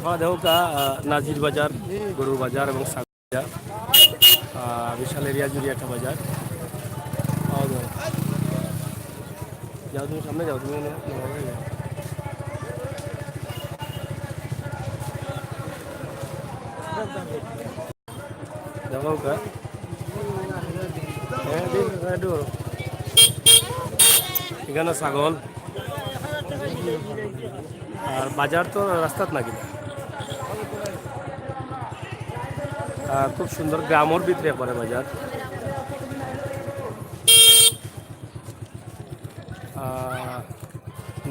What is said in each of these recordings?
আপনারা দেখো নাজির বাজার, গরুর বাজার এবং শাক বাজার, বিশাল এরিয়া জুড়ে একটা বাজার। যাও তুমি সামনে যাও, তুমি দেখো এখানে ছাগল আর বাজার তো রাস্তাত নাকি খুব সুন্দর গ্রামের ভিতরে পড়ে বাজার।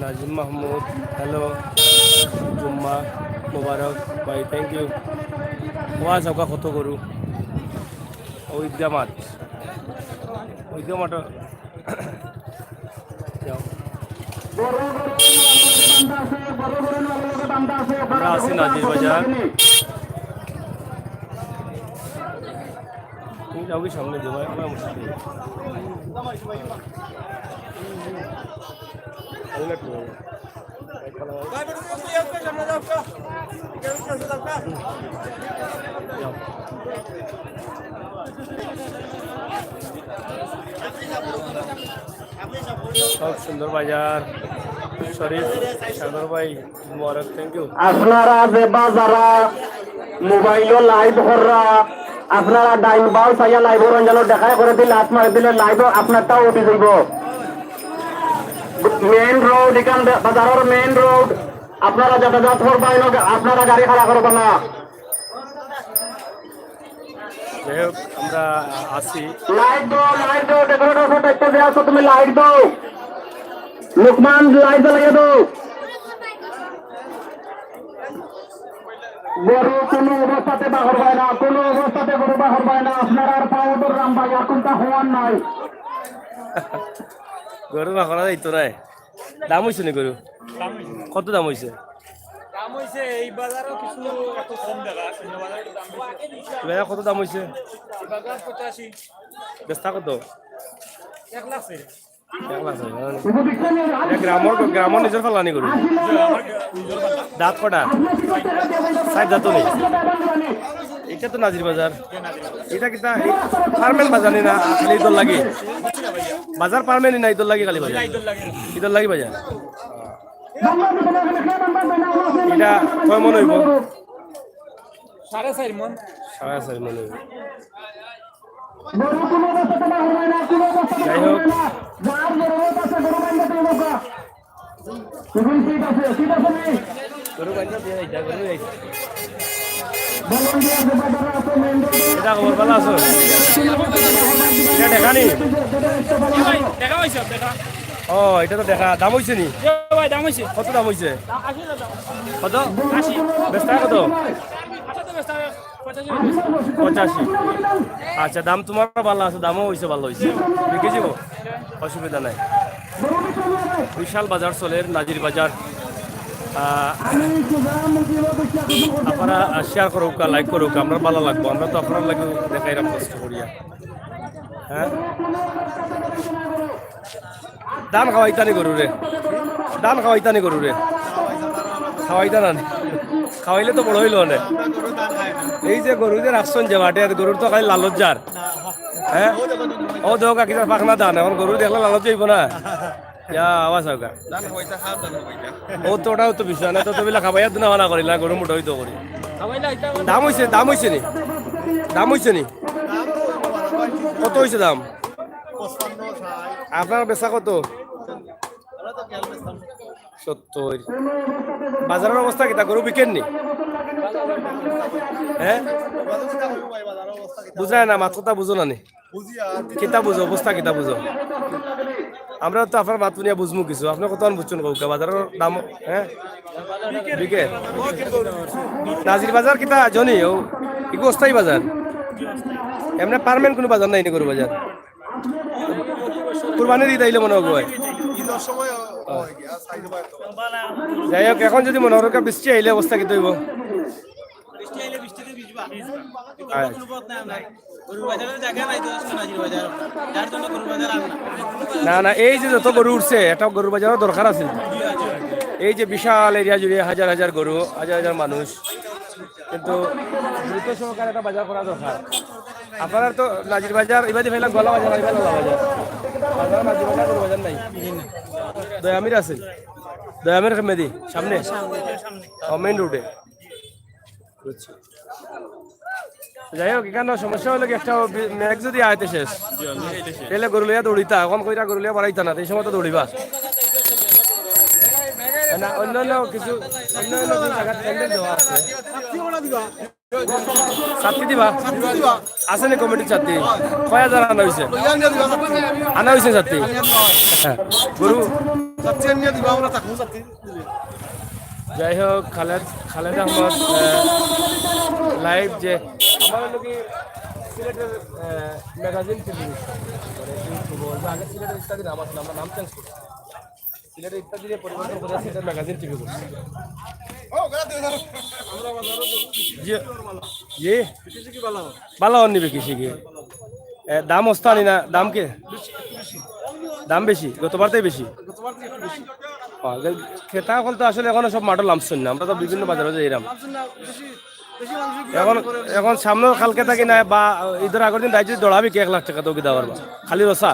নাজিম মাহমুদ, হ্যালো, জুম্মা মুবারক ভাই, থ্যাংক ইউ। ওয়াজ হোক কত গরু ওইদামাত আমরা আছি নাজির বাজার। তুমি যাও কি সামনে দেবো মুশকিল সব সুন্দর বাজার। শরীফ সাগর ভাই মুবারক, থ্যাংক ইউ। আপনারা যে বাজারা মোবাইল লাইভ করা, আপনারা ডাইন বাউ সাইয়া লাইভ রঞ্জানো দেখায় করে দিলে হাত মারি দিলে লাইভ আপনারটাও উঠে যাইব। মেইন রোড এখান বাজারের মেইন রোড, আপনারা যাতায়াত করবেন, আপনারা গাড়ি খাড়া করবেন না। যাই হোক আমরা আসি। লাইট দো ডেকোরেটর দেখতে যে আছো তুমি লাইট দাও, লুকমান লাইট জ্বালিয়ে দাও। গরু কোনো অবস্থাতে বাহর হয় না, কোনো অবস্থাতে গরু বাহর হয় না। আপনারা আর পাউডার রাম ভাই এখনটা হওয়ার নাই। গরু বাখরা যাইতো নাই। দাম হয়েছে নি গরু? কত দাম হয়েছে? দাম হইছে এই বাজারও কিছু এত কম দেখা আছে, বাজারে দাম বেশি। কত দাম হয়েছে? বাজার 85, বেচা কত? 1 লাখ। 1 লাখ। গ্রামের নিজের ফালানি গরু। দাঁত কটা? 60 দাঁত নেই। এটা তো নাজির বাজার। এটা কিতা ফার্মেল বাজার না খালি ইদর লাগে? বাজার ফার্মেল না ইদর লাগে খালি বাজার? ইদর লাগে বাজার। এটা কয় মন হইব? 4.5 মন। 4.5 মন হইব। যাই হোক গরু বাইন্দা দিয়ে যাইতা, গরু যাইতা। এটা খবর ভালো আছো? এটা দেখা নি? দেখা হইছে, দেখা। ও এটা তো দেখা। দাম হইছে নি? ভাই দাম হইছে। কত দাম হইছে? 80 দাম। কত? 80। বেচা কত? 85। 85। আচ্ছা, দাম তোমার ভালো আছে, দামও হয়েছে, ভালো হয়েছে, বিকে যাব, অসুবিধা নাই। বিশাল বাজার চলে নাজির বাজার। আপনারা শেয়ার করুক, লাইক করুক, আমরা ভালো লাগবো। আমরা তো আপনার লাগে দেখাইলাম কষ্ট করিয়া। হ্যাঁ, দান খাওয়াইতানি গরু রে, দান খাওয়াইতানি গরু রে, খাওয়াইতা না, খাওয়াইলে তো বড় হইল অনেক। এই যে গরু যে রাখছেন যে মাঠে, গরুর তো খালি লালত যার। হ্যাঁ, ও দেহ কাকিটা পাখনা দান, এখন গরু দেখলে লালত যাইব না। আওয়াজ হোক ও তো, ওটাও তো বিষয় না। তো তবিলা খাবাইয়া দিনা মানা করি না, গরু মোটা হইতো করি। দাম হয়েছে, দাম হয়েছে নি? দাম হয়েছে নি? কত হয়েছে দাম? আপনার বেচা কত? 70। বাজারের অবস্থা কিতা? গরু বিকেন নি? হ্যাঁ, বুঝায় না, মাত কথা বুঝো না নি? কিতা বুঝো, অবস্থা কিতা বুঝো? আমরা তো আপনার মাত নিয়ে বুঝবো কিছু, আপনার কত বুঝছেন কৌকা বাজারের দাম? হ্যাঁ, বিকে নাজির বাজার কিতা জনি ও ইগো অস্থায়ী বাজার, এমনি পারমেন্ট কোনো বাজার নাই নি গরু বাজার। কুরবানির ঈদ আইলে মনে হয়। যাই হোক, এখন যদি মনে হয় বৃষ্টি আইলে অবস্থা কি হইব? না না, এই যে যত গরু উঠছে, এটা গরু বাজারও দরকার আছে। এই যে বিশাল এরিয়া জুড়ে হাজার হাজার গরু, হাজার হাজার মানুষ, কিন্তু দ্রুত সহকারে একটা বাজার করা দরকার। আপনারা তো নাজির বাজার এবার ফেলাম গলা বাজার, এবার গলা বাজার বাজার নাজির বাজার গরু বাজার নাই। দয়ামির আছে, দয়ামির মেদি সামনে মেইন রোডে। বুঝছি। যাই হোক, এখানে সমস্যা হলো কি একটা মেঘ যদি আয়তে শেষ তাহলে গরু লিয়া দৌড়িতা, এখন কইরা গরু লিয়া বাড়াইতা না, এই সময় তো দৌড়িবা না। অন্যান্য কিছু অন্যান্য জায়গার প্যান্ডেল দেওয়া আছে, ছাত্রী দিবা আছে নি কমিটির ছাত্রী? কয় হাজার আনা হয়েছে? আনা হয়েছে ছাত্রী গরু। যাই হোক, খালেদ আহমদ লাইভ যে আমার হলো কি সিলেটের ম্যাগাজিন টিভি আগে সিলেটের ইত্যাদি নাম আছে, আমরা নাম চেঞ্জ করছি, সিলেটের ইত্যাদি পরিবর্তন করে সিলেটের ম্যাগাজিন টিভি করছি। ভালো নিবে কৃষি কি দাম ওস্তানি না? দাম কে দাম বেশি? গতবারটাই বেশি। খেতা এখন তো আসলে এখন সব মাঠের লামছেন না, আমরা তো বিভিন্ন বাজারে যাই এরাম। এখন এখন সামনে কালকে থাকি না বা ঈদের আগের দিন দায়িত্ব দৌড়াবি কি 1 লাখ টাকা তো দেওয়ার খালি রসা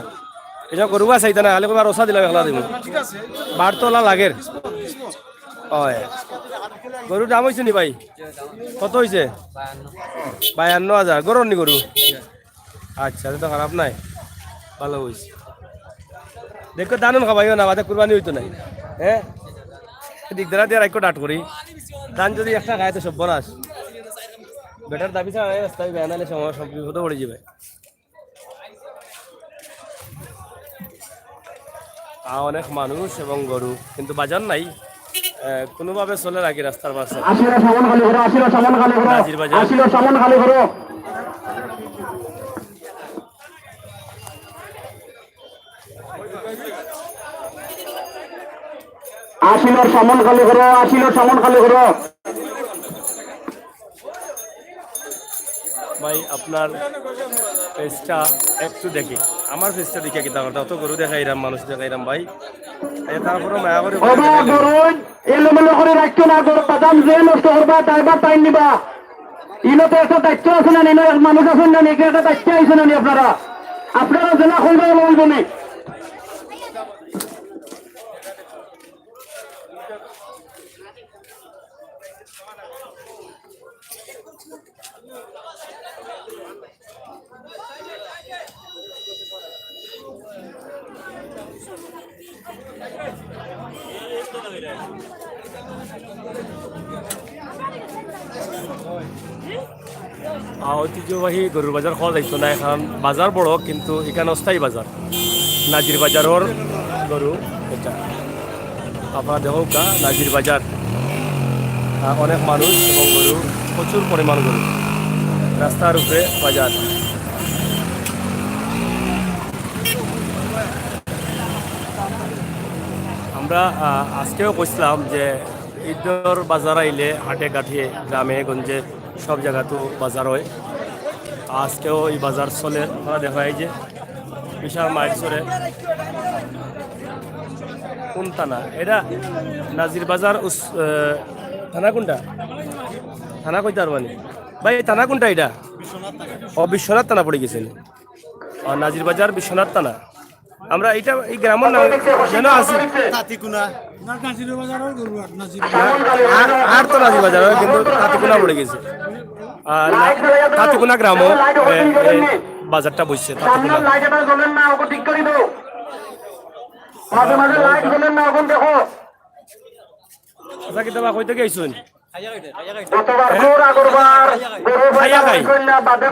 এটা করবো চাইতে না, খালি রসা দিলাম 1 লাখ দিব বার তো ওলা লাগের। গরুর দাম হয়েছে নি ভাই? কত হয়েছে? 52,000। গরুর নি গরু? আচ্ছা, তো খারাপ নাই, ভালো হয়েছে। দেখো দানুন খাবাইও না, বাদে কুরবানি হইতো নাই। হ্যাঁ, দিকদারা দিয়ে রাখো ডাট করি, ধান যদি একটা খায় তো সব বনাস। বেটার দাবি ছাড়া রাস্তায় বেয়ানালে সময় সব বিপদে পড়ে যাবে। অনেক মানুষ এবং গরু, কিন্তু বাজার নাই, কোনোভাবে চলে রাখি রাস্তার পাশে। নাজির বাজার আসিলোর সামন খালি করো, আসিলোর সামন খালি করো। ভাই আপনার পেজটা একটু দেখি, আমার পেজটা দেখে কি তাহলে অত গরু দেখাইরাম, মানুষ দেখাইরাম ভাই, তারপরে মায়া করে এলোমেলো করে রাখছো না, বাদাম যে নষ্ট করবা ড্রাইভার টাইম নিবা। ইনোতে একটা দায়িত্ব আছে না, ইনো মানুষ আছেন না, একটা দায়িত্ব আইছে না আপনারা, আপনারা জেলা খুলবে বলবো নি। ঐতিহ্যবাহী গরুর বাজার খাওয়া যাইতো না, এখন বাজার বড় কিন্তু এখানে অস্থায়ী বাজার। নাজির বাজারের গরু এটা আপনারা দেখো কা, নাজির বাজার অনেক মানুষ এবং গরু, প্রচুর পরিমাণ গরু, রাস্তার উপরে বাজার। আমরা আজকেও কইছিলাম যে ঈদের বাজার আইলে হাটে কাঠিয়ে গ্রামে গঞ্জে সব জায়গাতেও বাজার হয়। আজকেও এই বাজার চলে, আমরা দেখা যায় যে বিশাল মাইল চলে। কোন থানা এটা? নাজির বাজার থানা কোনটা? থানা কইতে পারবানি ভাই, থানা কোনটা এটা? বিশ্বনাথ থানা পড়ে গেছেন। নাজির বাজার বিশ্বনাথ থানা। আমরা এটা এই গ্রামের নাম যেন আছি আর তো নাজির বাজার, কিন্তু তাঁতিকুনা পড়ে গেছে। আর তাঁতিকুনা গ্রামও বাজারটা বসছে। তাঁতিকুনা কিতাবা কইতে গেছুন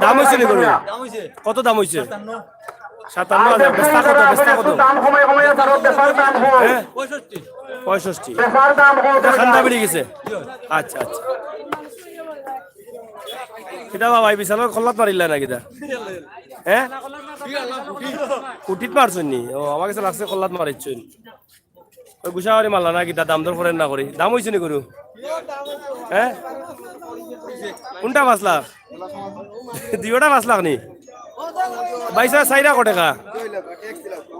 দাম হয়েছে নি গরু? কত দাম হয়েছে? 57,000। বেস্তা কত? বেস্তা কত? 65। ঠান্ডা বেড়ে গেছে। আচ্ছা আচ্ছা, কিতাবা ভাই বিশাল খল্লাত মারিলা না কিতা? হ্যাঁ, কুটিত মারছেন নি? ও আমার কাছে লাগছে খল্লাত মারিচ্ছেন। ওই গুছাওয়ারি মারলা না কিতা? দাম দর করেন না করি। দাম হয়েছে নি গরু? হ্যাঁ, কোনটা 5 লাখ? দুইটা 5 লাখ নি? 22 চাইরা কো টাকা?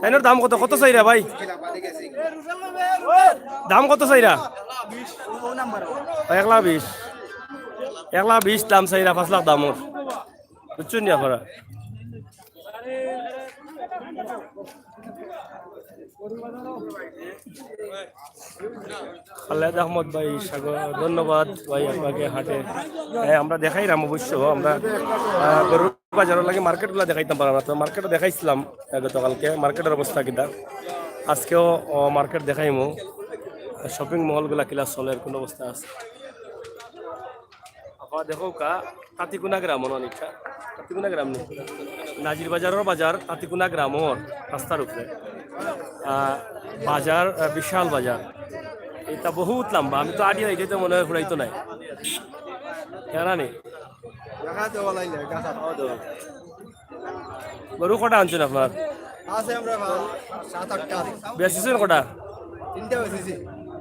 তাইনোর দাম কত কত চাইরা ভাই দাম কত চাইরা 1,20,000 1,20,000 দাম চাইরা 5 লাখ দামর বুঝছেন নি আপনারা খালেদ আহমদ ভাই ধন্যবাদ ভাই আপনাকে হাটে আমরা দেখাইলাম অবশ্য আমরা গরুর বাজারের লাগে মার্কেটগুলো দেখাইতাম পারলাম না তো মার্কেটও দেখাইছিলাম গতকালকে মার্কেটের অবস্থা কিনা আজকেও মার্কেট দেখাইমু শপিং মলগুলা কিলা চলের কোন অবস্থা আছে আপনারা দেখো কা তাঁতিকুনা গ্রাম অনেকটা তাঁতিকুনা গ্রাম নেই নাজির বাজারের বাজার তাঁতিকুনা গ্রামর রাস্তার উপরে বাজার বিশাল বাজার এটা বহুত লম্বা আমি তো আডিয়া এটাই মনে হয় ঘুরাইতো নাই জানা নেই গরু কটা আনছেন আপনার বেশিছেন কটা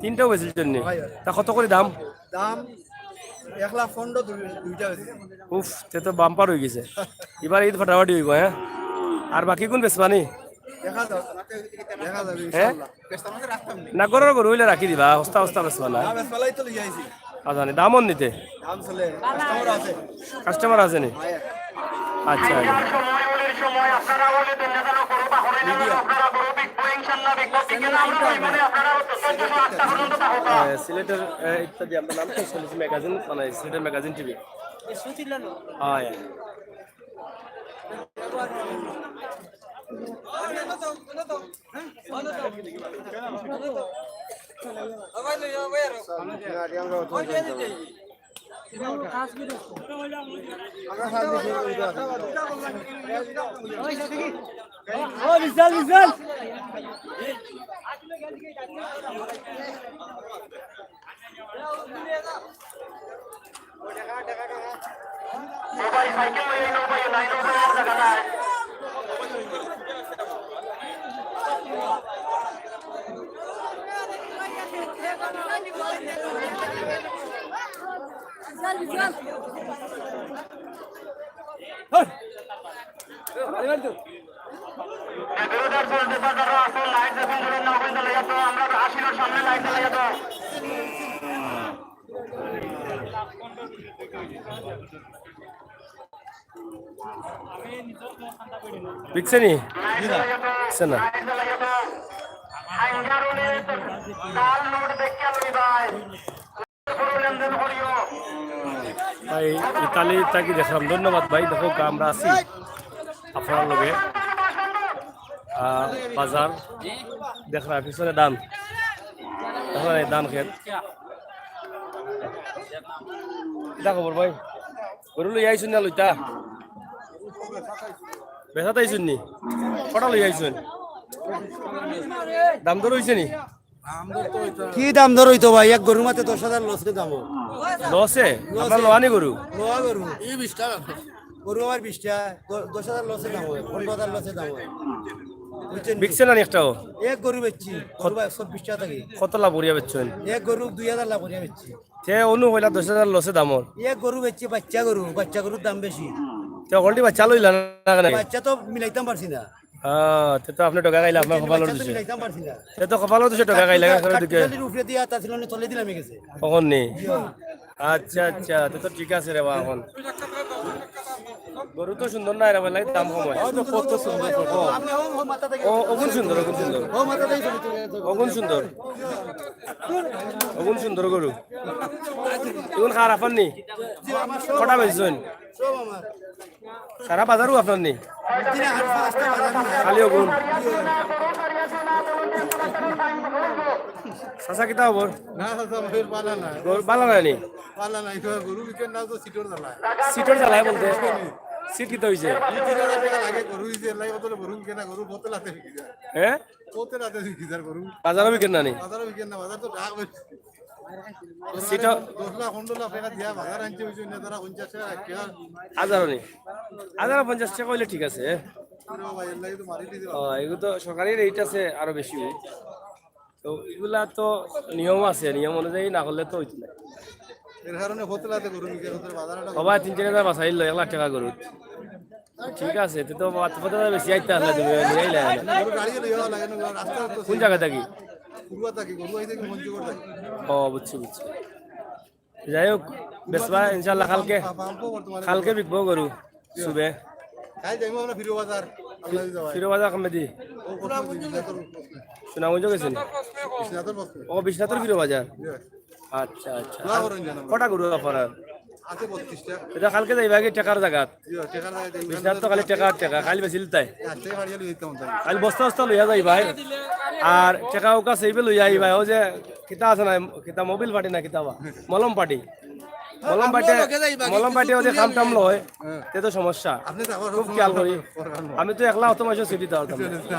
তিনটাও বেশিছেন নি তা কত করে দাম উফ তে তো বাম্পার হয়ে গেছে এবার ঈদ ফাটাফাটি হইব হ্যাঁ আর বাকি কোন বেশ পানি না গরুর গরু হইলে রাখি দিবা হস্তা হস্তা বেসবা না আচ্ছা দামও নিতে কাস্টমার আছে নি আচ্ছা সিলেটের ইত্যাদি আপনার নাম কি ম্যাগাজিন মানে সিলেটের ম্যাগাজিন টিভি হয় বিকছে নি না ভাই ইতালি তাকে দেখলাম ধন্যবাদ ভাই দেখো আমরা আছি আপনার লগে বাজার দেখলাম পিছনে দান দেখলাম দান খেত কিতা খবর ভাই গরু লই আইছুন না লইতা বেচাতে আইছুন নি কটা লই আইছুন দাম দর হইছে নি কি দাম ধর হইতো ভাই এক গরু মাতে 10,000 লসে দাম লসে আপনার লোয়ানি গরু লোয়া গরু এই 20 টাকা গরু আমার 20 টাকা 10,000 লসে দাম হয় 15,000 লসে দাম হয় বুঝছেন বিকছে না একটাও এক গরু বেচছি গরু 120 টাকা থাকে কত লাভ করিয়া বেচছেন এক গরু 2000 লাভ করিয়া বেচছি তে অনু হইলা 10,000 লসে দামর এক গরু বেচছি বাচ্চা গরুর দাম বেশি তে অলরেডি বাচ্চা লইলা না কেন বাচ্চা তো মিলাইতাম পারছি না তে তো আপনি টাকা গাইলা আপনার কপালর দিছে মিলাইতাম পারছি না তে তো কপালর দিছে টাকা গাইলা করে দিকে উপরে দিয়া তা ছিল না তলে দিলাম গেছে কখন নি আচ্ছা আচ্ছা তে তো ঠিক আছে রে বা এখন গরু তো সুন্দর না রে ভাই দাম কম হয় কত সুন্দর ওগুন সুন্দর ওগুন সুন্দর গরু এগুন খারাপ নি কটা বেচছেন সারা বাজারও আপনার নেই খালি ওগুন চাচা কিতা খবর বালা নাই নি সিটর জ্বালায় বলতে সিট কিতা হইছে হ্যাঁ বাজারও বিকেন না নি সিট হাজারও নি 50 টাকা হইলে ঠিক আছে এগুলো তো সরকারি রেট আছে আরো বেশি তো এগুলা তো নিয়ম আছে নিয়ম অনুযায়ী না করলে তো হইতো না এর কারণে হোটেলাতে গরু বিক্রি হতে বাজারটা বাবা 3-4 হাজার বাছাইল 1 লাখ টাকা গরু ঠিক আছে তুই তো পথে বেশি আইতে আসলে তুমি নিয়ে আইলে গরু গাড়ি লইয়া লাগে না রাস্তা তো কোন জায়গা থাকি পুরুয়া থাকি গরু আইতে কি মঞ্জু করে থাকি ও বুঝছি যাই হোক বেসবা ইনশাল্লাহ পাম্পো বর্তমানে কালকে বিকবো গরু সুবে কাল যাইমু আমরা ফিরো বাজার আল্লাহ যাওয়া ফিরোবাজা কমেদি ও কোন বিজনেসের সুনামগঞ্জ গেছেন বিজনেসের বস্তু ও বিশ্বনাথের ফিরোবাজার আচ্ছা আচ্ছা না করুন জানা কটা গরু অফার আছে 32টা এটা কালকে যাইবা কি টাকার জায়গাত টাকা লাগে দেই বিশ্বনাথ তো খালি টাকা খালি বেশিল তাই আজকে গাড়ি লইতে মন খালি বস্তা বস্তা লইয়া যাই ভাই আর টাকা উকা সেইবে লইয়া আই ভাই ও যে কিতা আছে না কিতা মোবিল পার্টি না কিতাবা মলম পার্টি মলম পার্টি ওদের কাম টাম লয় তে তো সমস্যা আপনি তো খুব খেয়াল করি আমি তো একলা অত মাসে সিটি দাও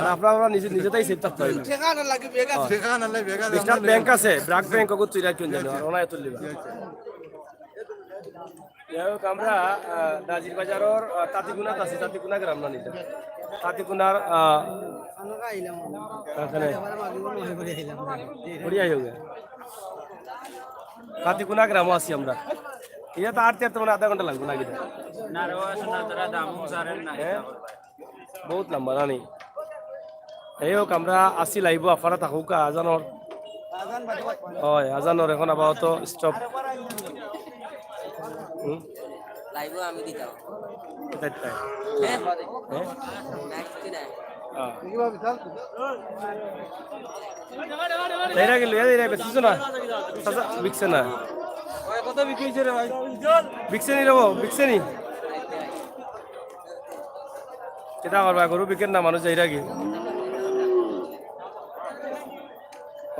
আর আপনারা নিজেটাই সেভ থাকতে হয় টাকা না লাগে বেগা বিশ্বনাথ ব্যাংক আছে ব্রাক ব্যাংক ওকে তুই রাখিও জানো আর ওনায় তুললিবা যাই হোক আমরা নাজির বাজারের তাঁতিকুনাত আছি তাঁতিকুনা গ্রাম না নিতে তাঁতিকুনার এখানে বড়িয়া হয়ে গেছে তাঁতিকুনা গ্রামও আছি আমরা ইয়া তো আটতে আটতে মানে আধা ঘন্টা লাগবে না কিন্তু বহুত লম্বা জানি এই হোক আমরা আসি লাইব আফারা থাকুক আজানোর হয় আজানোর এখন আপাতত স্টপ লাইভ আমি দিতাম এটাই হ্যাঁ হ্যাঁ নেক্সট দিন এরা গেল এরা বেশিস না বিকছে না কত বিক্রি হইছে রে ভাই বিকছে নি রব বিকছে নি কেটা করবা গরু বিকেন না মানুষ এরা কি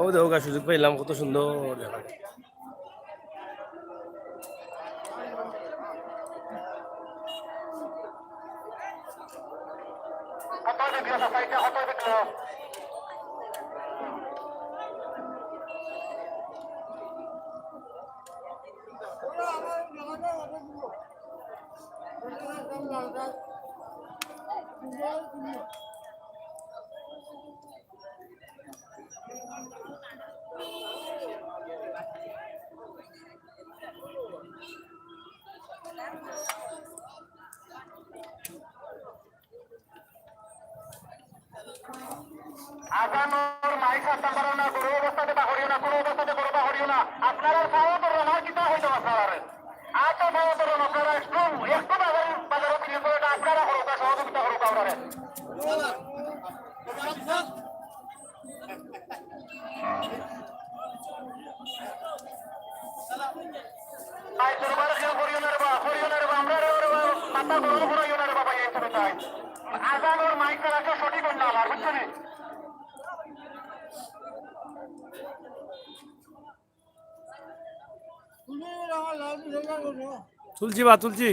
ও দেখো সুযোগ পাইলাম কত সুন্দর দেখা আগানোর মাইক আসতে পারো না গরু অবস্থাতে বাহরিও না কোনো অবস্থাতে গরু বাহরিও না আপনারা সাহস করুন আমার কিতা হইতো আপনারা আচ্ছা সাহস করুন আপনারা একটু বাজারে বিক্রি করে আপনারা করুক সহযোগিতা করুক আপনারা আগানোর মাইক রাখা সঠিক না আমার বুঝছেন তুলছি বা তুলছি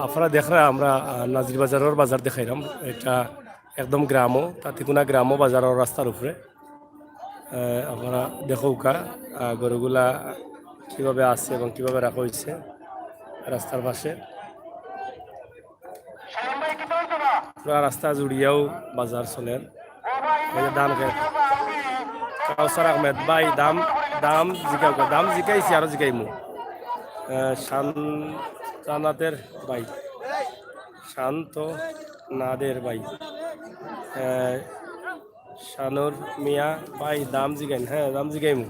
আপনারা দেখরা আমরা নাজির বাজারের বাজার দেখাইলাম এটা একদম গ্রামও তাঁতিকুনা গ্রামও বাজারের রাস্তার উপরে আপনারা দেখো গরুগুলা কীভাবে আছে এবং কীভাবে রাখা হয়েছে রাস্তার পাশে পুরা রাস্তা জুড়িয়াও বাজার চলেন দাম কাউসার আহমেদ ভাই দাম দাম জিকাইছি আরো জিকাইমু শান্তানাদের ভাই শান্ত নাদের ভাই শানুর মিয়া ভাই দাম জিগাইন হ্যাঁ দাম জিগাইমু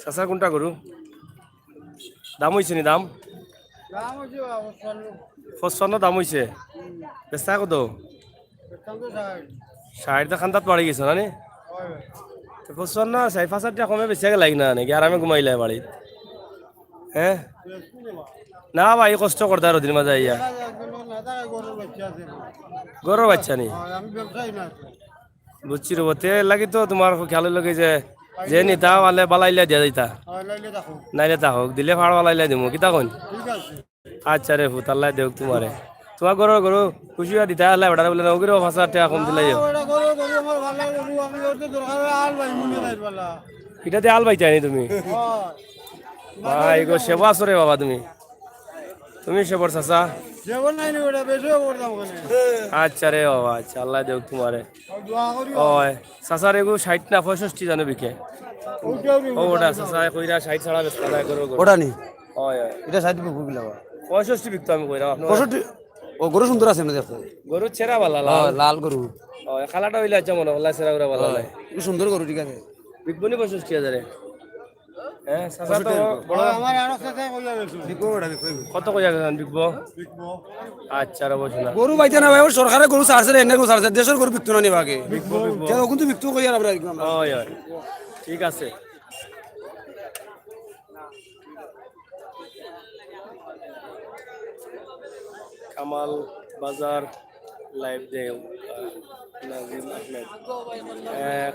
চাচা কোনটা করু দাম হয়েছে নি দাম 55 দাম হয়েছে বেচা কত 60 খান্দাত বাড়ি গেছে না 55 4-5 কমে বেচা গেলাই না নাকি আরামে ঘুমাইলে বাড়িত হ্যাঁ না ভাই কষ্ট করতে আর দিন মাঝে আইয়া গরুর বাচ্চা নি বুঝছি রে বতে লাগি তো তোমার খেয়াল লাগে যে নিতা পালে বালাইলে দিয়া যাইতা নাইলে তা হোক দিলে ফাড় বালাইলে দিমু কিতা কইন আচ্ছা রে ফুতাল্লাই দেখ তোমারে তোমার গরু গরু খুশি হয়ে দিতে আসলে বেটারে বলে নগরীর 5,000 টাকা কম দিলাই এটাতে আল পাইতে আনি তুমি ভাই গো সেবা আছো রে বাবা তুমি তুমি সেবর চাচা আচ্ছা রে বাবা আচ্ছা আল্লাহ দেখ তোমারে ওই চাচার এগো 60 না 65 জানো বিকে ও ওটা চাচা কইরা 60 ছাড়া বেচতে যায় গরু ওটা নি ওই ওই এটা সাইড বুক গিলা 65 বিকতো আমি কইরা আপনার 65 ও গরু সুন্দর আছে না দেখো গরু ছেড়া বালা লাল লাল গরু ওই খালাটা হইলে আচ্ছা মনে হল্লা ছেড়া বালা লাই কি সুন্দর গরু ঠিক আছে বিকবনি 65,000 হ্যাঁ চাচা তো বড় কত কইয়া গেছেন বিকবো আচ্ছা রে বসে না গরু বাইতে না ভাই ও সরকারে গরু ছাড়ছে রে এনে গরু ছাড়ছে দেশের গরু বিকতো না নিবাগে কেন কিন্তু বিকতো কই আর আমরা ওই ওই ঠিক আছে কামাল বাজার লাইভ দেও নাজিম আহমেদ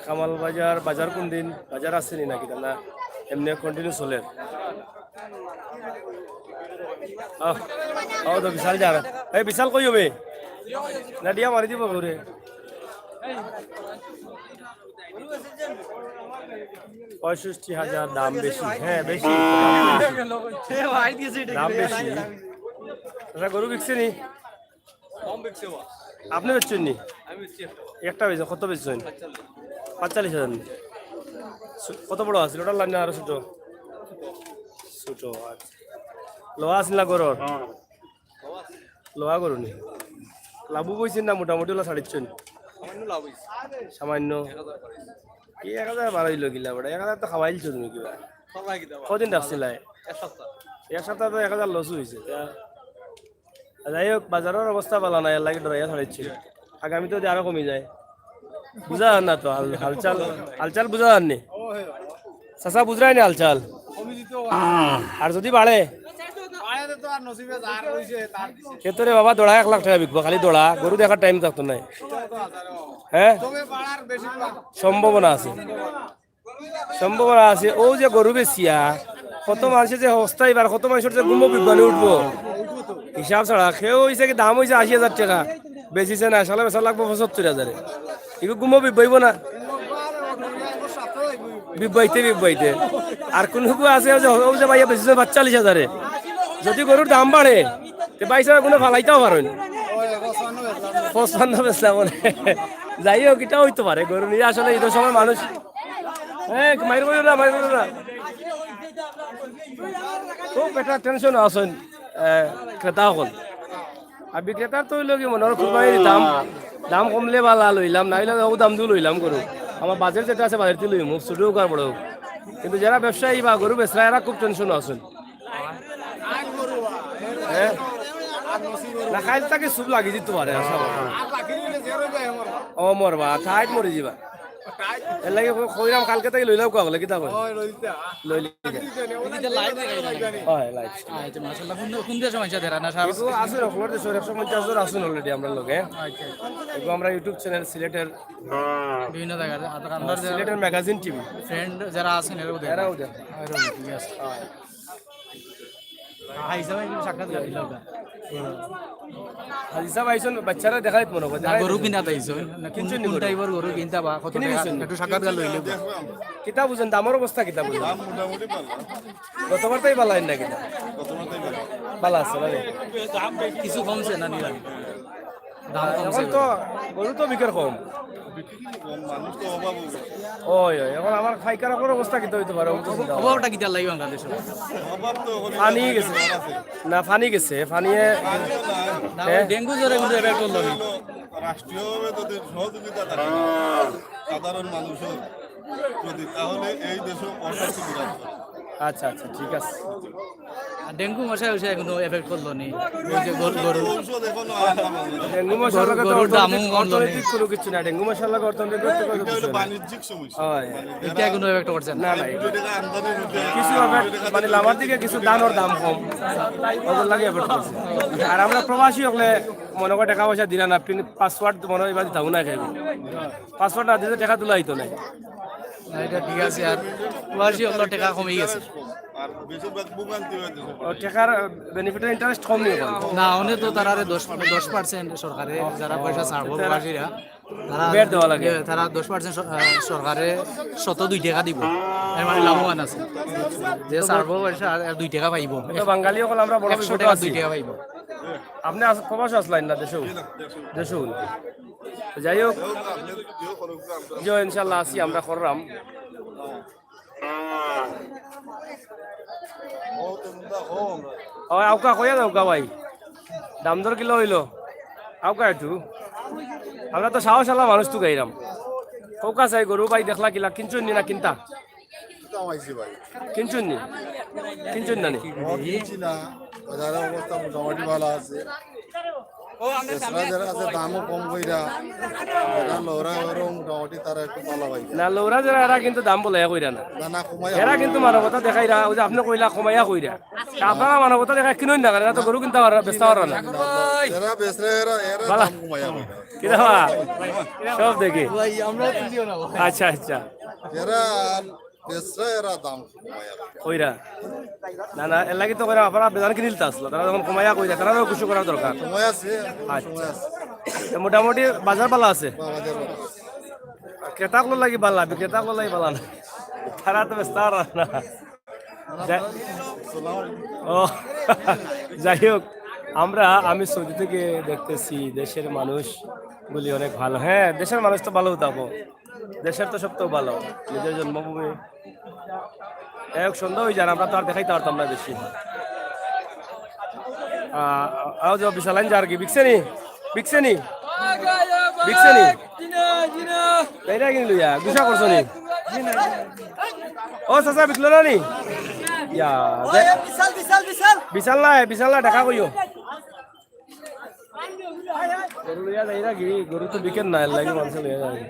কামাল বাজার বাজার কোন দিন বাজার আছে নি নাকি না এমনি কন্টিনিউ চলে ও তো বিশাল যা এই বিশাল কই হবে না দিয়া মারি দিব ঘুরে 65,000 দাম বেশি হ্যাঁ বেশি দাম বেশি আচ্ছা গরু বিকছে নি আপনি বেচছেন নি একটা বেচছেন কত বেচছেন 45,000 কত বড় আছে ওটা লাইন আরো ছোট ছোট আচ্ছা লোহা আছিল না গরুর লোহা গরু নি লাভু বইছেন না মোটামুটি ওলা ছাড়িচ্ছেন সামান্য কি 1,000 বাড়াইল গিলা বড় 1,000 তো খাওয়াইলছো তুমি কিবা কদিন রাখছিলাই এক সপ্তাহ তো 1,000 লস হয়েছে যাই হোক বাজারের অবস্থা ভালো নাই লাগে ডরাইয়া ছাড়িচ্ছিল আগামী তো আরো কমে যায় বুঝা যান না তো হালচাল হালচাল বুঝা যাননি চাচা বুঝরাই না হালচাল আর যদি বাড়ে ক্ষেত্রে বাবা দৌড়া 1 লাখ টাকা বিকবো খালি দৌড়া গরু দেখার টাইম থাকতো নাই হ্যাঁ সম্ভাবনা আছে সম্ভাবনা আছে ও যে গরু বেচিয়া কত মানুষের যে হস্তা এবার কত মানুষের যে গুম্ব বিজ্ঞানে উঠবো হিসাব ছাড়া খেয়েও হয়েছে কি দাম হয়েছে 80,000 টাকা বেচিছে না সালে বেচা লাগবো 75,000 এগুলো গুম্ব বিবাইব না বিবাইতে আর কোন আছে যে ভাইয়া বেচিছে 45,000 যদি গরুর দাম বাড়ে তো বাইশ কোনো ফালাইতেও পারেন 55 বেচলাম বলে যাই হোক এটাও হইতে পারে গরু নিয়ে আসলে ঈদের সময় মানুষ হ্যাঁ মাইর বলো না খুব একটা টেনশন আসেন ক্রেতা সকল আর বিক্রেতার তো হইল কি মনে হয় খুব দাম কমলে বালা লইলাম না হইলে ও দাম দিয়ে লইলাম গরু আমার বাজার যেটা আছে বাজারতে লইম ছোট হোক আর বড় হোক কিন্তু যারা ব্যবসায়ী বা গরু বেচরা এরা খুব টেনশন আসেন হ্যাঁ না খাইল তাকে সুপ লাগি দিতে পারে ও মরবা ঠাইট মরি যাবা এর লাগে কইরাম কালকে থেকে লইলাম কোয়া বলে কিতা কই লইলি হয় লাইভ আচ্ছা মাশাআল্লাহ কোন দেশে মাইছা দেরা না সারা এগো আছে রকমের দেশ 150 জন আছেন অলরেডি আমরা লগে এগো আমরা ইউটিউব চ্যানেল সিলেটের বিভিন্ন জায়গায় আমরা সিলেটের ম্যাগাজিন টিভি ফ্রেন্ড যারা আছেন এরাও দেখে এরাও দেখে ঠিক আছে আইসা ভাই সাক্ষাৎ দিল হাজিসা ভাইসন বাচ্চারা দেখাইত মনে করে গরু কিনা তাইছো কোন টাইপের গরু কিনতা বা কত একটু সাক্ষাৎ গেল লইলে কিতা বুঝেন দামের অবস্থা কিতা বুঝেন গতবার তাই বালা না কিতা বালা আছে না কিছু কমছে না নিলাম দাম কমছে এখন তো গরু তো বিকের কম ওই ওই এখন আমার ফাইকার অবস্থা কিতা হইতে পারে অভাবটা কিতা লাগি বাংলাদেশে পানি গেছে না পানি গেছে পানিয়ে ডেঙ্গু জ্বরে কিন্তু এফেক্ট করলো রাষ্ট্রীয়ভাবে যদি সহযোগিতা থাকে সাধারণ মানুষের প্রতি তাহলে এই দেশে অশান্তি বিরাজ করে। আচ্ছা আচ্ছা ঠিক আছে ডেঙ্গু মশা হয়েছে এখনো এফেক্ট করলো নি ওই যে গরু ঔষধ এখনো আয় না বাংলাদেশে। ডেঙ্গু মশার লাগে তো গরুর দামও অর্থনৈতিক কোনো কিছু না ডেঙ্গু মশার লাগে অর্থনৈতিক এটা হলো বাণিজ্যিক সমস্যা। হয় এটা কোনো এফেক্ট করছে না না না দুই টাকা আমদানি হতে কিছু মানে লাভার দিকে কিছু দানোর দাম কম ওদের লাগে এফেক্ট করছে আর আমরা প্রবাসী হলে মনে করে টাকা পয়সা দিলা না পাসওয়ার্ড মনে হয় এবার দিতাম না খাইব পাসওয়ার্ড না দিতে টাকা তোলা হইতো না এটা ঠিক আছে আর ওয়ার্জি হলো টাকা কমে গেছে আর বেশিরভাগ ভোগান্তি হয় দেশে টেকার বেনিফিটের ইন্টারেস্ট কম নিয়ে না অনেক তো তারা 10% সরকারে যারা পয়সা ছাড়বো প্রবাসীরা তারা বের দেওয়া লাগে। তারা 10% সরকারে 2 টাকা দিব এর মানে লাভবান আছে যে ছাড়বো পয়সা আর 2 টাকা পাইব তো বাঙালি হল আমরা বড় 100 বিপদে টাকা আছি 2 টাকা পাইব আপনি প্রবাস আসলেন না দেশেও দেশেও যাই হোক যে ইনশাল্লাহ আসি আমরা করলাম আউকা কইয়া দাও ভাই দাম দর কিলো হইলো আউকা একটু আমরা তো সাহস আলা মানুষ তো গাইরাম কৌকা চাই গরু ভাই দেখলা কিলা কিনছুন নি না কিনতা কিনছুন নি কিনছুন না নি কিনছি না বাজারের অবস্থা মোটামুটি ভালো আছে যারা আছে দামও কম কইরা যারা লহরা ওরা মোটামুটি তারা একটু ভালো পাই না লৌরা যারা এরা কিন্তু দাম বলে কইরা না দানা কমাই এরা কিন্তু মানবতা দেখাইরা ওই যে আপনি কইলা কমাইয়া কইরা আপনারা মানবতা দেখাই কিনুন না এরা তো গরু কিনতে পারা বেচতে পারা না যারা বেচরে এরা এরা বালা। দাম কমাই কি দাবা সব দেখি আচ্ছা আচ্ছা যারা বেচরে এরা দাম কমাই কইরা না না এর লাগি তো কইরা আপনারা বেজান কিনিলতে আসলো তারা যখন কমাইয়া কইরা তারা খুশি করা দরকার সময় আছে আচ্ছা তো মোটামুটি বাজার পালা আছে বাজার ক্রেতাগুলো লাগি বালা বিক্রেতাগুলো লাগি বালা না তারা তো ব্যস্ত আর না ও যাই হোক আমি সৌদি থেকে দেখতেছি দেশের মানুষ গুলি অনেক ভালো হ্যাঁ দেশের মানুষ তো ভালো তাবো দেশের তো সব তো ভালো নিজের জন্মভূমি এক সন্ধ্যা হয়ে যান আমরা তো আর দেখাইতে পারতাম না বেশি আও যে বিশাল লাইন যার কি বিকছেনি বিকছেনি বিকছেনি এইটা কিনি লইয়া গুছা করছো নি ও চাচা বিকলো না নি ইয়া বিশাল না টাকা কইও গরু লইয়া যাই না কি গরু তো বিকেন না লাগে মানুষ লইয়া যায়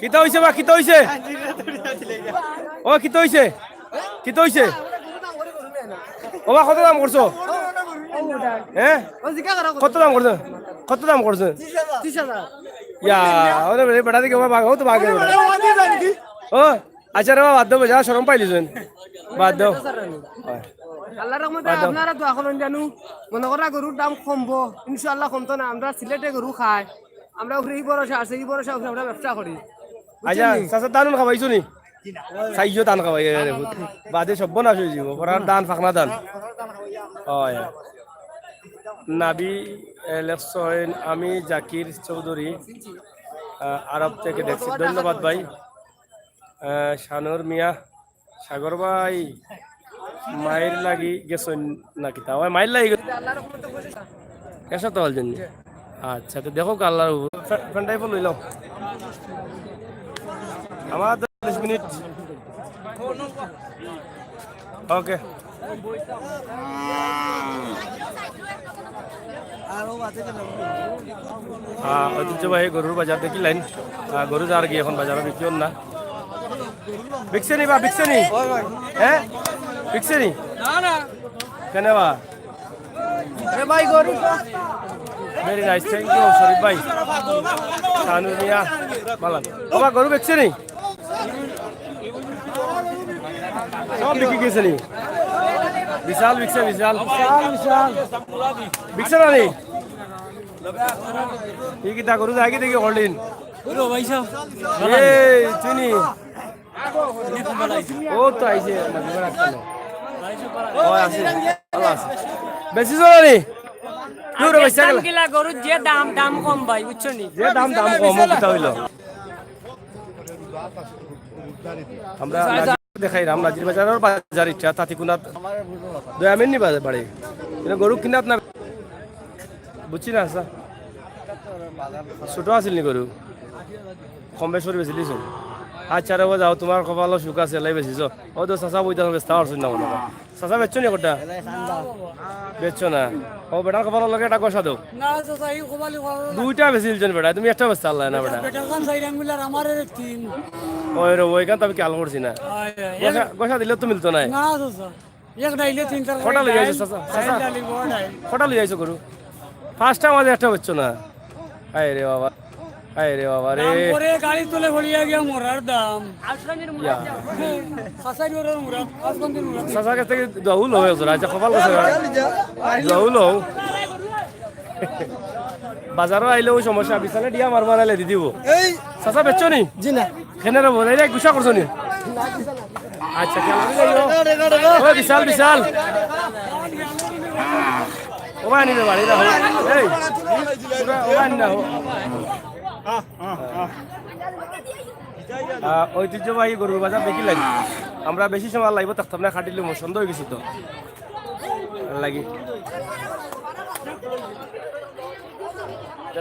কিতা হইছে বা কিতা হইছে ও কিতা হইছে কিতা হইছে ও বা কত দাম করছো হ্যাঁ কত দাম করছো ইয়া ওরে বেটা দিকে বাবা ও তো বাগে ও আচ্ছা রে বাদ দাও যা শরম পাইলিছেন বাদ দাও আল্লাহর রহমতে আপনারা দোয়া করুন জানু মনে করা গরুর দাম কমবো ইনশাআল্লাহ কমতো না আমরা সিলেটে গরু খাই আমরা উপরে এই ভরসা আছে এই ভরসা উপরে আমরা ব্যবসা করি আচ্ছা চাচা দান খাবাইছো নি চাইছো দান খাবাই বাদে সব নাশ হয়ে যাব পরার দান ফাকনা দান হয় নাবি লেফসন আমি জাকির চৌধুরী আরব থেকে দেখছি ধন্যবাদ ভাই শানুর মিয়া সাগর ভাই মায়ের লাগি গেছেন নাকি তা ওই মায়ের লাগি এসব তো বলছেন আচ্ছা তো দেখো আল্লাহর ফ্যানটাই লই লাও আমার 10 মিনিট ওকে ঐতিহ্যবাহী গরুর বাজার দেখি লাইন গরু যার গিয়ে এখন বাজারে বিক্রি হন না বিকছে নি বা বিকছে নি হ্যাঁ বিকছে নি কেন বা ভাই গরু ভেরি নাইস থ্যাংক ইউ শরীফ ভাই শানু মিয়া বালান বাবা গরু বিকছে নি সব বিক্রি গেছে নি বিশাল বিকছে বিশাল বিশাল বিকছে না নি ঠিক তা গরু যাই কি দেখি হল্ডিন এই চিনি ও তো আইছে ও আছে ভালো আছে বেশি জোরে পুরো পয়সা গেল কিলা গরু যে দাম কম ভাই বুঝছো নি যে দাম কম কিতা হইলো আমরা দেখাই রাম নাজির বাজারের বাজার ইচ্ছা তাতিকুনাত দয়ামিন নি বাজার বাড়ি গরু কিনাত না বুঝছি না স্যার ছোট আছিল নি গরু কম বেশ করে বেছিলিছ আচ্ছা রে যাও তোমার কপাল সুখ আছে লাই বেছিছ ও তো চাচা বইতা ব্যস্ত হচ্ছিল না মনে চাচা বেচছো নি কটা বেচছো না ও বেটার কপাল লগে এটা গসা দাও দুইটা বেছিলছেন বেটা তুমি একটা বেচতে আল্লাহ না বেটা ওই রে ওইখান তো আমি খেয়াল করছি না গসা দিলে তো মিলতো না কটা লই আইছো চাচা চাচা কটা লই আইছো গরু ফার্স্ট টাইম আজ একটা বেচছো না আয় রে বাবা হায় রে বাবা রে পরে গাড়ি তুলে ভরিয়া গিয়া মোরার দাম ইয়া হাসাই ওর মোরা আসবন্দির মোরা সাসা কাছ থেকে দৌল হয়ে গেছে রাজা কপাল গেছে দৌল হও বাজারও আইলে ওই সমস্যা বিছানে দিয়া মারবা নাইলে দি দিব এই সাসা বেচছো নি জি না খেনে রে বলে গুসা করছো নি আচ্ছা কেমন যাইও ওই বিশাল বিশাল ওবা নিবে বাড়ি না এই ওবা নি না ঐতিহ্যবাহী গরুর বাজার দেখি লাগি আমরা বেশি সময় লাগবে থাকতাম না খাটিলে মোর সন্দেহ হয়ে গেছি তো লাগি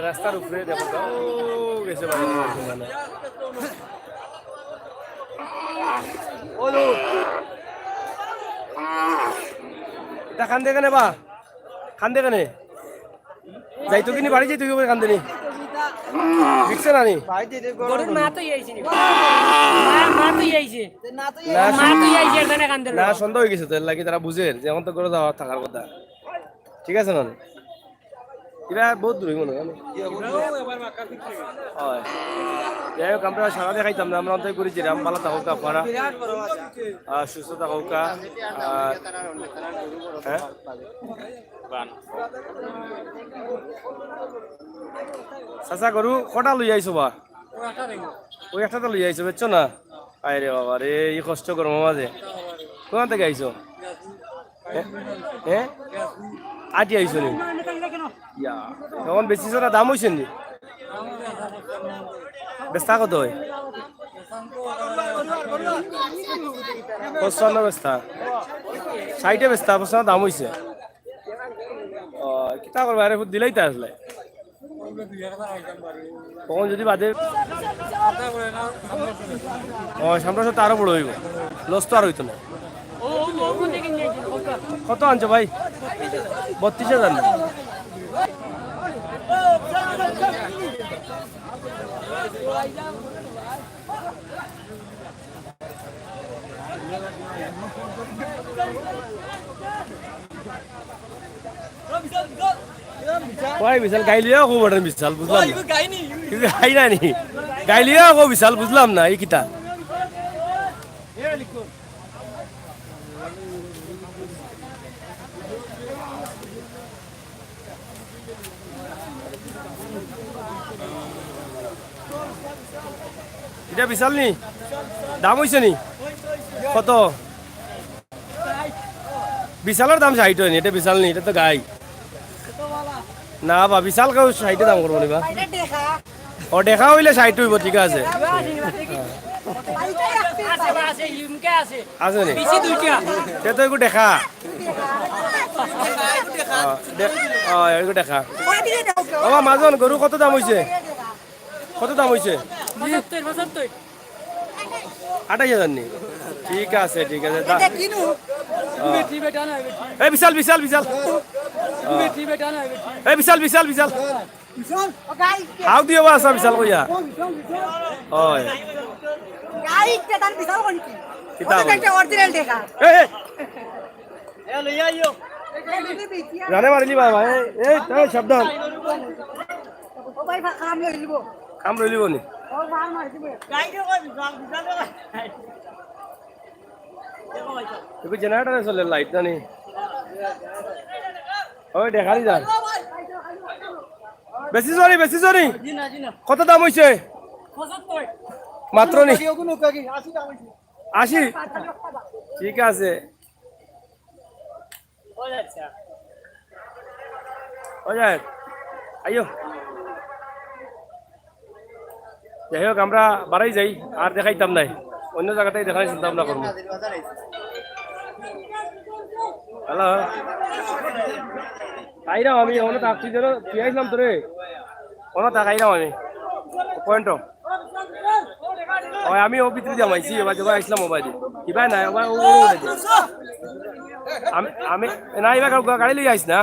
রাস্তার উপরে দেখো তো, ও গেছে বাড়ি মানে এটা খান্দে কেনে বা খান্দে কেনে যাইতো কিনি বাড়ি যাইতো কি খান্দে নি দেখছে না নি গরুর মা তো আইছে নি মা তো আইছে না মা তো আইছে এখানে কান্দে না সন্দেহ হয়ে গেছে তো এর লাগি তারা বুঝেন যে এখন তো করে যাওয়া থাকার কথা ঠিক আছে না এরা বহুত দূর মনে হয় হয় যাই হোক আমরা সারা দেখাইতাম না আমরা অন্তত করেছিলাম ভালো থাকুক আপনারা সুস্থ থাকুক হ্যাঁ চাচা গরু কটা লই আইছো বা ওই একটা তো লই আইছো বুঝছো না আয় রে বাবা রে এই কষ্ট করো মাঝে কোথা থেকে আইছো হ্যাঁ আটি আইছো নি ইয়া তখন বেশি না দাম হয়েছে নি বেস্তা কত হয় 55 বেস্তা 60 বেস্তা 55 দাম হয়েছে ও কিতা করবা আরে দিলেই তো আসলে তখন যদি বাদে ও সামনে তো আরো বড় হইব লস তো আর হইতো না কত আনছো ভাই 32,000 না ভাই বিশাল গাইলিয়া খুব বড় বিশাল বুঝলাম না গাই না নি গাইলিয়া খুব বিশাল বুঝলাম না এই কিতা এটা বিশাল নি দাম হইছে নি কত বিশালের দাম 60 হয়নি এটা বিশাল নি এটা তো গাই না বা বিশাল কেউ 60 দাম করবো নিবা ও দেখা হইলে 60 হইব ঠিক আছে আছে নি সে তো একটু দেখা একটু দেখা বাবা মাজন গরু কত দাম হইছে কত দাম হইছে 28,000 নি ঠিক আছে ঠিক আছে এই বিশাল বিশাল বিশাল এই বিশাল বিশাল বিশাল হাউ দিও বা সব বিশাল কইয়া ওই কিতা রানে মারিলি বাবা এই সাবধান কাম রইলিব নি জেনারেটারে চলে লাইট জানি ওই দেখালি যান বেশি জরি কত দাম হইছে মাত্র নি 80 ঠিক আছে আইও যাই হোক আমরা বাড়াই যাই আর দেখাইতাম নাই অন্য জায়গাতেই দেখাই চিন্তা ভাবনা করবো হ্যালো আইরাম আমি অন্য তাকছি যেন তুই আইলাম তোরে অন্য তাক আইরাম আমি পয়েন্ট ওই আমি ও ভিতরে যাম আইছি এবার যাবার আসলাম মোবাইল কিবা নাই আমি না এবার গাড়ি লিয়ে আইস না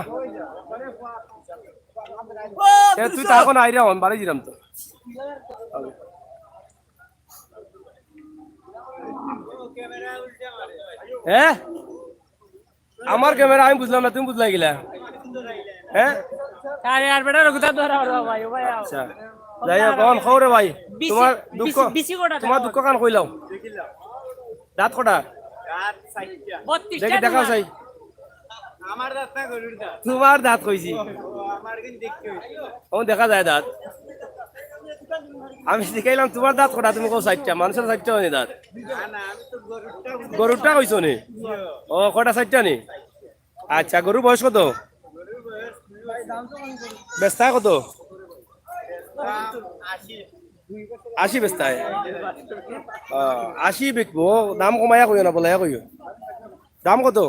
তুই তা এখন আইরাম আমি বাড়ি দিলাম তো হ্যাঁ আমার ক্যামেরা আমি বুঝলাম না তুমি বুঝলাই গেলা হ্যাঁ আচ্ছা যাই হোক কোন খবরে ভাই তোমার দুঃখ তোমার দুঃখ কান কইলাও দাঁত কটা দেখি দেখাও চাই তোমার দাঁত কইছি ও দেখা যায় দাঁত আমি শিখাইলাম তোমার দাঁত কটা তুমি কো 4টা মানুষের 4টা হয়নি দাঁত গরুরটা কইছো নি ও কটা 4টা নি আচ্ছা গরু বয়স কত বেস্তা কত 80 বেস্তায় 80 বিকবো দাম কমায়া কইও না বলায়া কইও দাম কত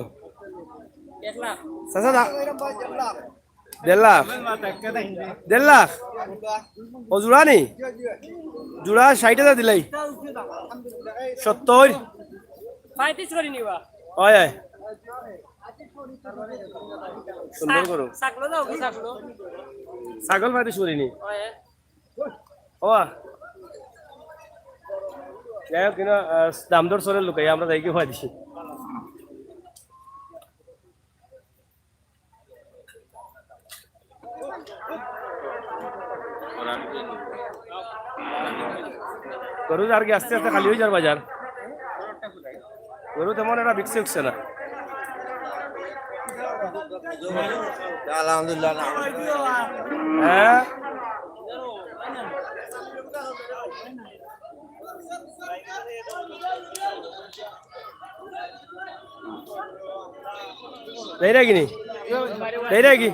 1 লাখ চাচা 1.5 লাখ 1.5 লাখ ও জোড়া নি জোড়া 60,000 দিলাই 70 35 করে নিবা হয় হয় সুন্দর করো সাকলো দাও কি সাকলো ছাগল মারি শুনিনি ওয়ে ও যাই হোক কিনা দাম দর সরে লুকাই আমরা যাইকে ভয় দিছি গরু আর কি আস্তে আস্তে খালি হয়ে যার বাজার গরু তেমন একটা বিকছে উঠছে না আলহামদুলিল্লাহ হ্যাঁ দেই রে কিনি দেই রে কি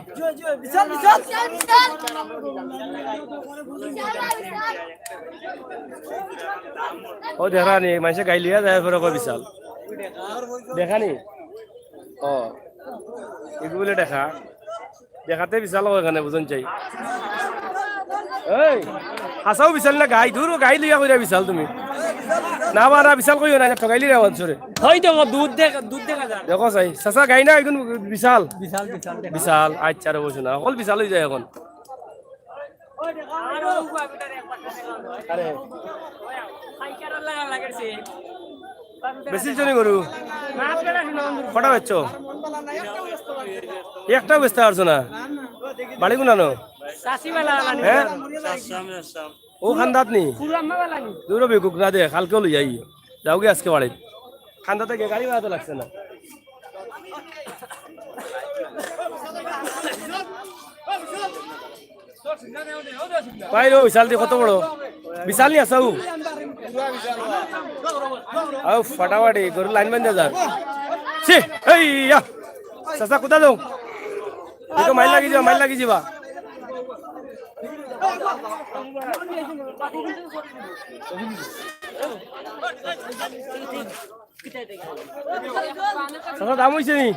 ও দেখা নি মানুষে গাই লিয়া যায় ফের বিশাল দেখা নি ও এগুলো দেখা দেখাতে বিশাল এখানে বুঝন চাই এই হাসাও বিশাল না গাই দূর গাই লিয়া কইরা বিশাল তুমি না মারা বিশাল কইও না ঠগাইলি রে বছরে হই দেখো দুধ দেখা যায় দেখো চাই চাচা গাই না একদম বিশাল বিশাল আচ্ছা রে বসো না অকল বিশাল হয়ে যায় এখন আরো উপায়টারে একবারটা দেখা আরে খাইকার লাগা লাগেছে বেশি জনি গরু কটা বেচছো একটা বেচতে পারছো না বাড়ি গুনানো সাসিবালা লানি হ্যাঁ ও খান্দাত নি পুরাম্মা লানি দূর বেকুক না দে কালকেও লই যাই যাওগে আজকে বাড়ি খান্দাতে গিয়ে গাড়ি বাড়াতে লাগছে না বাইরে বিশাল দি কত বড় বিশাল নি আসাও আও ফাটাফাটি গরু লাইন বান্ধে যা ছি এই ইয়া চাচা কোথা যাও দেখো মাইল লাগি যাবা চাচা দাম হইছে নি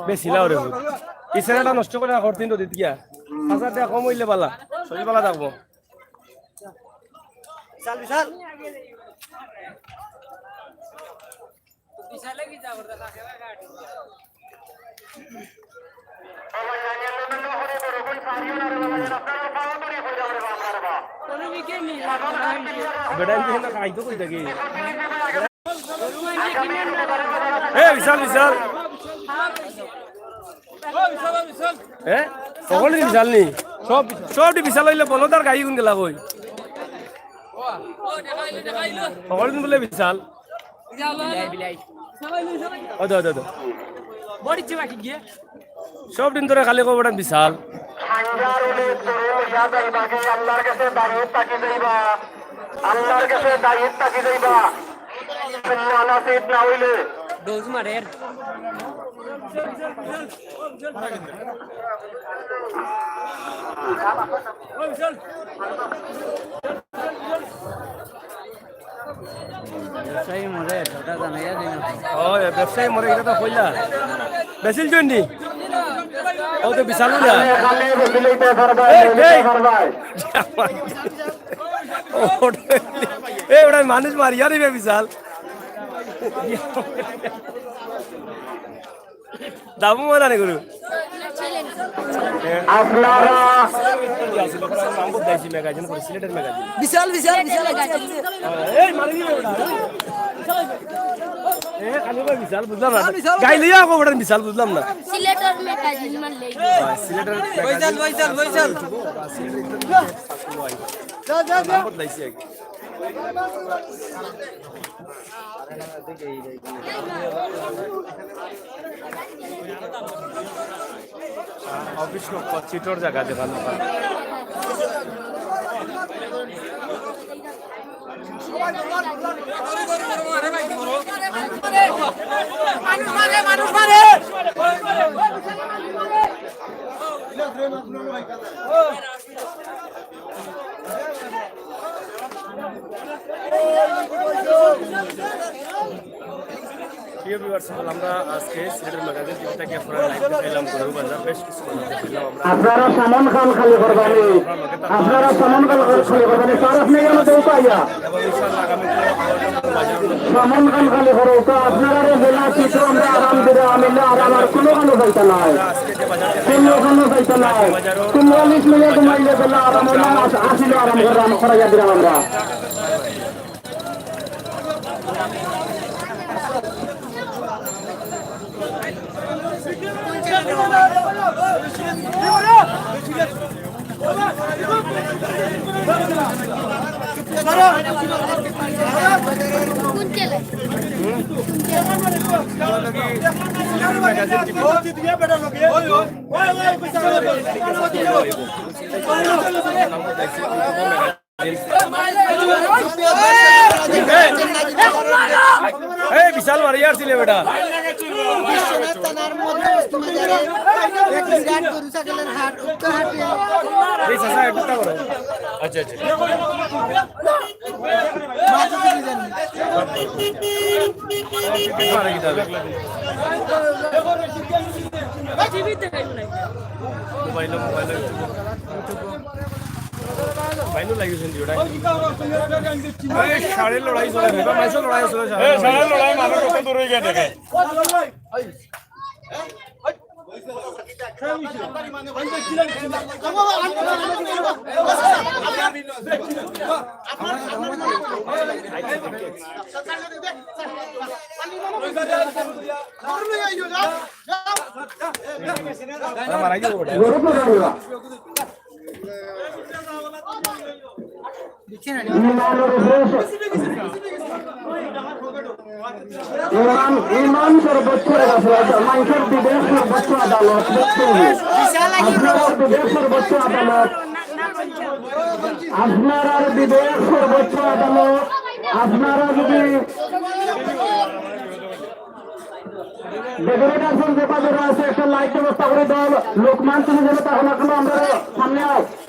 বেশি লাও রে এই ছেলেটা নষ্ট করে না করতেন তো দিত গিয়া 1000 টাকা কম হইলে বালা শরীর বালা থাকবো বিশাল বিশাল বিশালে কি যাবো দেখা গাড়ি কোনো বিকে নি বেড়াই দিন না খাইতো কই থাকি এ বিশাল বিশাল এ সকলে বিশাল নি সব বিশাল হইলে বলদার গাই গুন গেলা কই সকলে দিন বলে বিশাল ও দো দো দো বড়ি চিবা কি গিয়ে সব দিন ধরে খালি কবটা বিশাল আল্লাহর কাছে দাঁড়িয়ে তাকি যাইবা আল্লাহর কাছে দাঁড়িয়ে তাকি যাইবা নাসিব না হইলে ডোজ মারের ও ব্যবসায়ী মরে এটা তো কইলা বেশিল জন্যি ও তো বিশাল না খালি বসিলেইতে পারবাই পারবাই এ ওটা মানুষ মারিয়া দিবে বিশাল দামু মারা নে গুরু আপনারা নাম বদলাইছি ম্যাগাজিন করে সিলেটের ম্যাগাজিন বিশাল বিশাল বিশাল এই মারি দিবে ওটা খালি কই বিশাল বুঝলাম না গাইলিয়া কো বড় বিশাল বুঝলাম না সিলেটের ম্যাগাজিন মারলে সিলেটের বৈশাল বদলাইছে অফিস চিটর জায়গা যেখানে প্রিয় ভিউয়ার্স আমরা আজকে সিলেটের ম্যাগাজিন টিভি থেকে আপনারা লাইভ দেখাইলাম গরু বাজার বেশ কিছু কথা দেখাইলাম আমরা আপনারা সামন খান খালি করবানি আপনারা সামন খান খালি করবানি স্যার আপনি কেন দেও পাইয়া এবং ইনশাআল্লাহ আগামীতে বাজার সামন খান খালি করো তো আপনারা জেলা চিত্র আমরা আরাম দিলে আমিলে আরাম আর কোনো কোনো যাইতা নাই আজকে যে বাজার কোনো কোনো যাইতা নাই 44 মিনিট ঘুমাইলে জেলা আরাম হইলাম আসিলে আরাম করলাম করাইয়া দিলাম আমরা কোন জেলা ম্যাগাজিন টিভি এই বিশাল মারিয়ার ছিলে বেটা এই সাসা একটা করো আচ্ছা আচ্ছা মারা কি যাবে মোবাইল বাইনো লাগিয়েছেন দিওটা এই সাড়ে লড়াই চলে ভাই মাইসো লড়াই চলে সাড়ে লড়াই মানুষ কত দূর হয়ে গেছে মারাই দিব গরু পড়াইবা ইমান সর্বোচ্চ মানুষের বিদেশ সর্বোচ্চ আদালত আপনার বিদেশ সর্বোচ্চ আদালত আপনারা বিদেশ সর্বোচ্চ আদালত আপনারা যদি ডেকোরেটার যে বাজারে আছে একটা লাইট ব্যবস্থা করে দাও লোকমান তুমি যেন তখন আমরা সামনে আস